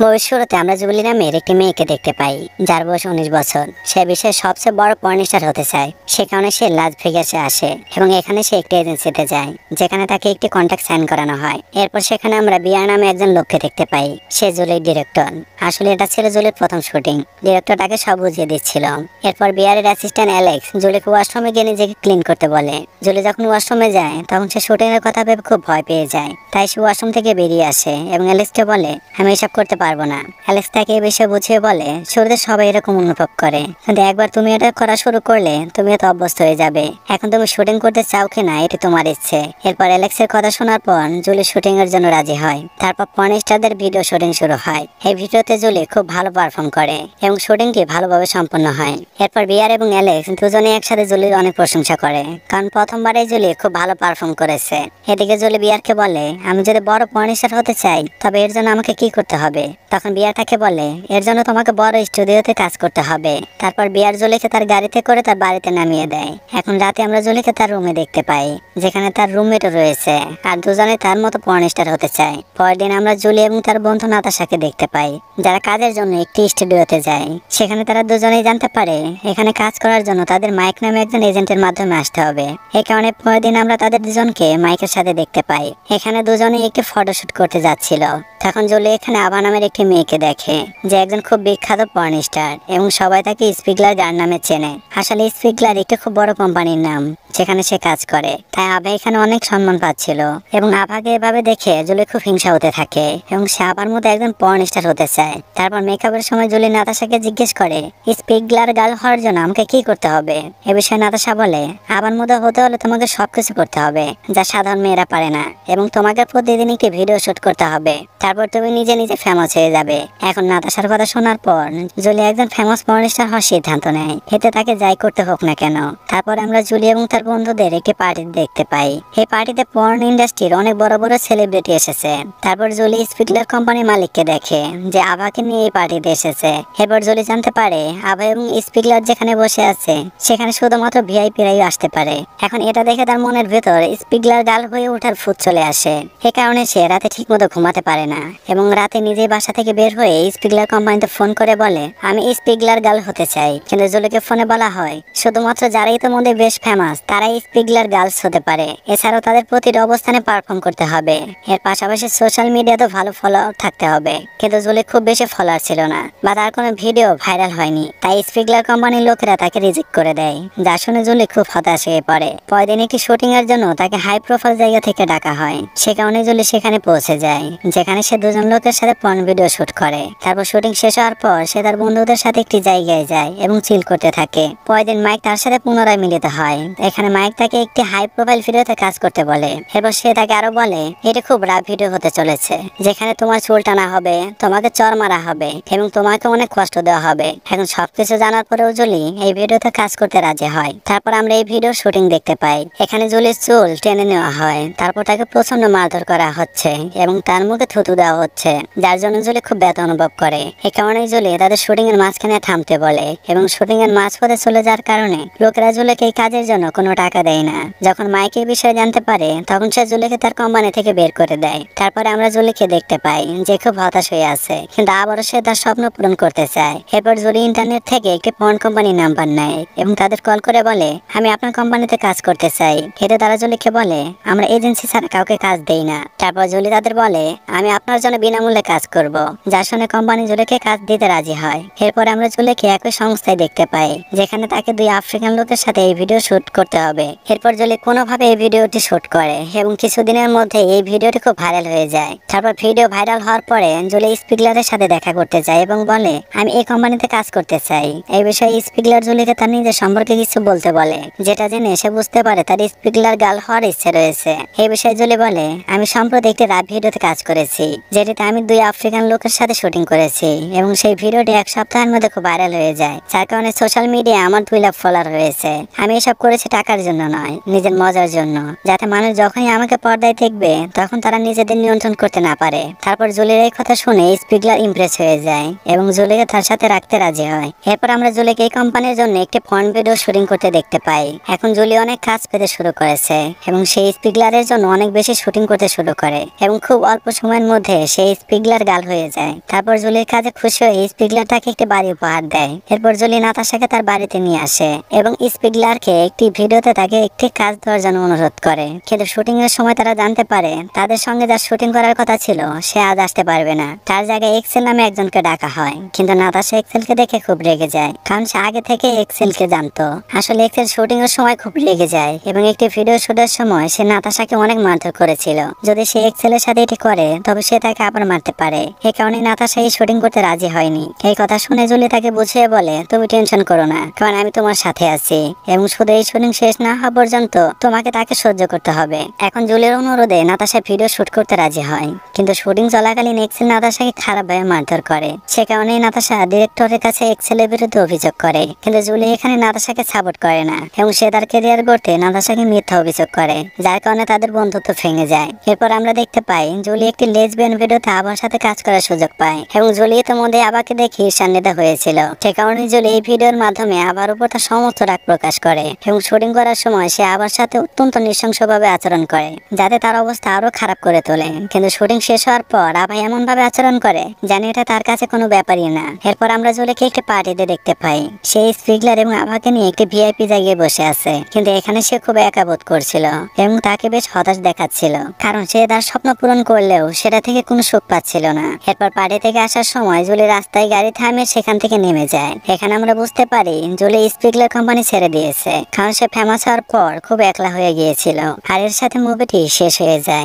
মুভির শুরুতে আমরা জুবলি নামের একটি মেয়েকে দেখতে পাই, যার বয়স 19 বছর। সে বিশ্বের সবচেয়ে বড় পর্নিস্টার হতে চায়। সে কারণে সে লাস ভেগাসে আসে এবং এখানে সে একটি এজেন্সিতে যায়, যেখানে তাকে একটি কন্ট্রাক্ট সাইন করানো হয়। এরপর সেখানে আমরা বিয়ার নামে একজন লোককে দেখতে পাই। সে জুলির ডিরেক্টর। আসলে এটা ছিল জুলির প্রথম শুটিং। ডিরেক্টর তাকে সব বুঝিয়ে দিচ্ছিল। এরপর বিয়ারের অ্যাসিস্ট্যান্ট অ্যালেক্স জুলিকে ওয়াশরুমে গিয়ে নিজেকে ক্লিন করতে বলে। জুলি যখন ওয়াশরুমে যায় তখন সে শুটিং এর কথা ভেবে খুব ভয় পেয়ে যায়। তাই সে ওয়াশরুম থেকে বেরিয়ে আসে এবং অ্যালেক্সকে বলে, আমি এসব করতে পারবো না। অ্যালেক্স তাকে এই বিষয়ে বুঝিয়ে বলে, শুরুতে সবাই এরকম অনুভব করে, কিন্তু একবার তুমি এটা করা শুরু করলে তুমি এত অভ্যস্ত হয়ে যাবে। এখন তুমি শুটিং করতে চাও কিনা এটি তোমার ইচ্ছে। এরপর অ্যালেক্সের কথা শোনার পর জুলি শুটিং এর জন্য রাজি হয়। তারপর পর্নিস্টারদের ভিডিও শুটিং শুরু হয়। এই ভিডিওতে জুলি খুব ভালো পারফর্ম করে এবং শুটিংটি ভালোভাবে সম্পন্ন হয়। এরপর বিয়ার এবং অ্যালেক্স দুজনেই একসাথে জুলির অনেক প্রশংসা করে, কারণ প্রথমবারে জুলি খুব ভালো পারফর্ম করেছে। এদিকে জুলি বিয়ারকে বলে, আমি যদি বড় পর্নিস্টার হতে চাই তবে এর জন্য আমাকে কি করতে হবে। তখন বিয়ার তাকে বলে, এর জন্য তোমাকে বড় স্টুডিওতে কাজ করতে হবে। তারপর বিয়ার জুলিকে তার গাড়িতে করে তার বাড়িতে নামিয়ে দেয়। এখন রাতে আমরা জুলিকে তার রুমে দেখতে পাই, যেখানে তার রুমমেটও রয়েছে, আর দুজনে তার মতো পর্নিস্টার হতে চায়। পরের দিন আমরা জুলি এবং তার বন্ধু নাতাশাকে দেখতে পাই, যারা কাজের জন্য একটি স্টুডিওতে যায়। সেখানে তারা দুজনেই জানতে পারে এখানে কাজ করার জন্য তাদের মাইক নামে একজন এজেন্টের মাধ্যমে আসতে হবে। এই কারণে পরের দিন আমরা তাদের দুজনকে মাইকের সাথে দেখতে পাই। এখানে দুজনেই একটি ফটোশুট করতে যাচ্ছিল। তখন জুলি এখানে আভা নামের একটি মেয়েকে দেখে, যে একজন খুব বিখ্যাত পর্নিস্টার এবং সবাই তাকে স্পিগলার গার্ড নামে চেনে। আসলে স্পিগলার একটি খুব বড় কোম্পানির নাম, যেখানে সে কাজ করে। তাই আভা এখানে অনেক সম্মান পাচ্ছিল এবং আভাকে এভাবে দেখে জুলি খুব হিংসা হতে থাকে এবং সে আভার মতো একজন পর্নিস্টার হতে চায়। তারপর মেকআপের সময় জুলি নাতাশাকে জিজ্ঞেস করে, স্পিগলার গার্ল হওয়ার জন্য আমাকে কি করতে হবে। এ বিষয়ে নাতাশা বলে, আভার মতো হতে হলে তোমাকে সবকিছু করতে হবে যা সাধারণ মেয়েরা পারে না, এবং তোমাকে প্রতিদিন একটি ভিডিও শুট করতে হবে। তারপর তুমি নিজে নিজে ফেমাস হয়ে যাবে। এখন নাতাশার কথা শোনার পর জুলি একজন ফেমাস পর্নিস্টার হওয়ার সিদ্ধান্ত নেয়, এতে তাকে যাই করতে হোক না কেন। তারপর আমরা জুলি এবং তার বন্ধুদের একটি পার্টি দেখতে পাই। এই পার্টিতে পর্ন ইন্ডাস্ট্রির অনেক বড় বড় সেলিব্রিটি এসেছে। তারপর জুলি স্পিগলার কোম্পানির মালিককে দেখে যে আভাকে নিয়ে এই পার্টিতে এসেছে। এরপর জুলি জানতে পারে আভা এবং স্পিগলার যেখানে বসে আছে সেখানে শুধুমাত্র ভিআইপিরাই আসতে পারে। এখন এটা দেখে তার মনের ভেতর স্পিগলার গার্ল হয়ে ওঠার ফুট চলে আসে। এ কারণে সে রাতে ঠিক মতো ঘুমাতে পারে না এবং রাতে নিজেই বাসা থেকে বের হয়ে স্পিগলার কোম্পানিতে ফোন করে বলে, আমি স্পিগলার গার্ল হতে চাই। কিন্তু জুলিকে ফোনে বলা হয়, শুধুমাত্র যারাই তোমাদের বেশ ফেমাস তারাই স্পিগলার গার্লস হতে পারে। এছাড়াও তাদের প্রতিটি অবস্থানে পারফর্ম করতে হবে। এর পাশাপাশি সোশ্যাল মিডিয়াতে ভালো ফলোয়ার থাকতে হবে। কিন্তু জুলি খুব বেশি ফলোয়ার ছিল না বা তার কোনো ভিডিও ভাইরাল হয়নি। তাই স্পিগলার কোম্পানির লোকেরা তাকে রিজেক্ট করে দেয়, যা শুনে জুলি খুব হতাশ হয়ে পড়ে। পরের দিন একটি শুটিং এর জন্য তাকে হাই প্রোফাইল জায়গা থেকে ডাকা হয়। সে কারণে জুলি সেখানে পৌঁছে যায়, যেখানে সে দুজন লোকের সাথে পর্ন ভিডিও শুট করে। তারপর শুটিং শেষ হওয়ার পর সে তার বন্ধুদের সাথে একটি জায়গায় যায় এবং চিল করতে থাকে। পরের দিন মাইক তার সাথে পুনরায় মিলিত হয়। এখানে মাইক তাকে একটি হাই প্রোফাইল ভিডিওতে কাজ করতে বলে। এরপর সে তাকে আরো বলে, এটা খুব রাফ ভিডিও হতে চলেছে, যেখানে তোমার চুল টানা হবে, তোমাকে চর মারা হবে এবং তোমাকে অনেক কষ্ট দেওয়া হবে। এখন সবকিছু জানার পরেও জুলি এই ভিডিওতে কাজ করতে রাজি হয়। তারপর আমরা এই ভিডিও শুটিং দেখতে পাই। এখানে জুলির চুল টেনে নেওয়া হয়। তারপর তাকে প্রচন্ড মারধর করা হচ্ছে এবং তার মুখে থুতু দেওয়া হচ্ছে, যার জন্য জুলি খুব ব্যথা অনুভব করে। এই কারণেই জুলি তাদের শুটিং এর মাঝখানে থামতে বলে এবং শুটিং এর মাঝপথে চলে যাওয়ার কারণে লোকেরা জুলিকে এই কাজের জন্য কোনো টাকা দেয় না। যখন মাইক এই বিষয়ে জানতে পারে তখন সে জুলিকে তার কোম্পানি থেকে বের করে দেয়। তারপরে আমরা জুলিকে দেখতে পাই যে খুব হতাশ হয়ে আছে, কিন্তু আবারও সে তার স্বপ্ন পূরণ করতে চায়। এরপর জুলি ইন্টারনেট থেকে একটি পর্ন কোম্পানির নাম্বার নেয় এবং তাদের কল করে বলে, আমি আপনার কোম্পানিতে কাজ করতে চাই। এতে তারা জুলিকে বলে, আমরা এজেন্সি ছাড়া কাউকে কাজ দেই না। তারপর জুলি তাদের বলে, আমি আপনার জন্য বিনামূল্যে কাজ করব, যার শুনে কোম্পানি জুলিকে কাজ দিতে রাজি হয়। এরপর আমরা জুলিকে একই সংস্থায় দেখতে পাই, যেখানে তাকে দুই আফ্রিকান লোকের সাথে এই ভিডিও শুট করতে হবে। এরপর জুলি কোনোভাবে এই ভিডিওটি শুট করে এবং কিছুদিনের মধ্যে এই ভিডিওটি খুব ভাইরাল হয়ে যায়। তারপর ভিডিও ভাইরাল হওয়ার পরে জুলি স্পিগলারের সাথে দেখা করতে যায় এবং বলে, আমি এই কোম্পানিতে কাজ করতে চাই। এই বিষয়ে স্পিগলার জুলিকে তার নিজের সম্পর্কে কিছু বলতে বলে, যেটা জেনে সে বুঝতে পারে তার স্পিগলার গার্ল হওয়ার ইচ্ছে রয়েছে। এই বিষয়ে জুলি বলে, আমি সম্প্রতি একটি রাত ভিডিওতে কাজ করেছি, যেটিতে আমি দুই আফ্রিকান লোকের সাথে শুটিং করেছি এবং সেই ভিডিওটি এক সপ্তাহের মধ্যে খুব ভাইরাল হয়ে যায়, যার কারণে সোশ্যাল মিডিয়ায় আমার 2 লাখ ফলোয়ার হয়েছে। আমি এসব করেছি টাকা টাকার জন্য নয়, নিজের মজার জন্য, যাতে মানুষ যখনই আমাকে পর্দায় দেখবে তখন তারা নিজেদের নিয়ন্ত্রণ করতে না পারে। তারপর জুলির এই কথা শুনে স্পিগলার ইমপ্রেস হয়ে যায় এবং জুলিকে তার সাথে রাখতে রাজি হয়। এরপর আমরা জুলিকে এই কোম্পানির জন্য একটি ফন্ট ভিডিও শুটিং করতে দেখতে পাই। এখন জুলি অনেক কাজ পেতে শুরু করেছে এবং সেই স্পিগলারের জন্য অনেক বেশি শুটিং করতে শুরু করে এবং খুব অল্প সময়ের মধ্যে সেই স্পিগলার গাল হয়ে যায়। তারপর জুলির কাজে খুশি হয়ে স্পিগলার তাকে একটি বাড়ি উপহার দেয়। এরপর জুলি নাতাশাকে তার বাড়িতে নিয়ে আসে এবং স্পিগলারকে একটি ভিডিওতে তাকে একটি কাজ দেওয়ার জন্য অনুরোধ করে। কিন্তু শুটিং এর সময় তারা জানতে পারে তাদের সঙ্গে যার শুটিং করার কথা ছিল সে আজ আসতে পারবে না। তার জায়গায় এক্সেল নামে একজনকে ডাকা হয়। কিন্তু নাতাশা এক্সেলকে দেখে খুব রেগে যায়, কারণ সে আগে থেকে এক্সেলকে জানতো। আসলে এক্সেল শুটিং এর সময় খুব রেগে যায় এবং একটি ভিডিও শুটের সময় সে নাতাশাকে অনেক মারধর করেছিল। যদি সে এক্সেলের সাথে এটি করে তবে সে তাকে আবার মারতে পারে। এই কারণে নাতাশা এই শুটিং করতে রাজি হয়নি। এই কথা শুনে জুলি তাকে বুঝিয়ে বলে, তুমি টেনশন করো না, কারণ আমি তোমার সাথে আছি এবং শুধু এই শুটিং শেষ না হওয়া পর্যন্ত তোমাকে তাকে সহ্য করতে হবে। এখন জুলির অনুরোধে নাতাশা ভিডিও শুট করতে রাজি হয়, কিন্তু শুটিং চলাকালীন এক্সেল নাতাশাকে খারাপভাবে মারধর করে। সে কারণেই নাতাশা ডিরেক্টরের কাছে এক্সেলের বিরুদ্ধে অভিযোগ করে। কিন্তু জুলি এখানে নাতাশাকে সাপোর্ট করে না এবং সে তার ক্যারিয়ার গড়তে নাতাশাকে মিথ্যা অভিযোগ করে, যার কারণে তাদের বন্ধুত্ব ভেঙে যায়। এরপর আমরা দেখতে পাই জুলি একটি লেসবিয়ান ভিডিওতে আবার সাথে কাজ করার সুযোগ পায় এবং জুলি ইতিমধ্যে আবাকে দেখে ঈর্ষান্বিত হয়েছিল। সে কারণে জুলি এই ভিডিওর মাধ্যমে আবার উপর তার সমস্ত রাগ প্রকাশ করে এবং শুটিং করার সময় সে আবার সাথে অত্যন্ত নৃশংসভাবে আচরণ করে, যাতে তার অবস্থা আরো খারাপ করে তোলে। কিন্তু শুটিং শেষ হওয়ার পর আভা এমন ভাবে আচরণ করে জানি এটা তার কাছে কোনো ব্যাপারই না। এরপর আমরা জুলিকে একটি পার্টিতে দেখতে পাই। সেই স্পিগলার এবং আভাকে নিয়ে একটি ভিআইপি জায়গায় বসে আছে, কিন্তু এখানে সে খুব একা বোধ করছিল এবং তাকে বেশ হতাশ দেখাচ্ছিল, কারণ সে তার স্বপ্ন পূরণ করলেও সেটা থেকে কোনো সুখ পাচ্ছিল না। এরপর পার্টি থেকে আসার সময় জুলি রাস্তায় গাড়ি থামিয়ে সেখান থেকে নেমে যায়। এখানে আমরা বুঝতে পারি জুলি স্পিগলার কোম্পানি ছেড়ে দিয়েছে, কারণ সে ফেমাস হওয়ার পর খুব একলা হয়ে গিয়েছিল। আর এর সাথে মুভিটি শেষ হয়ে যায়।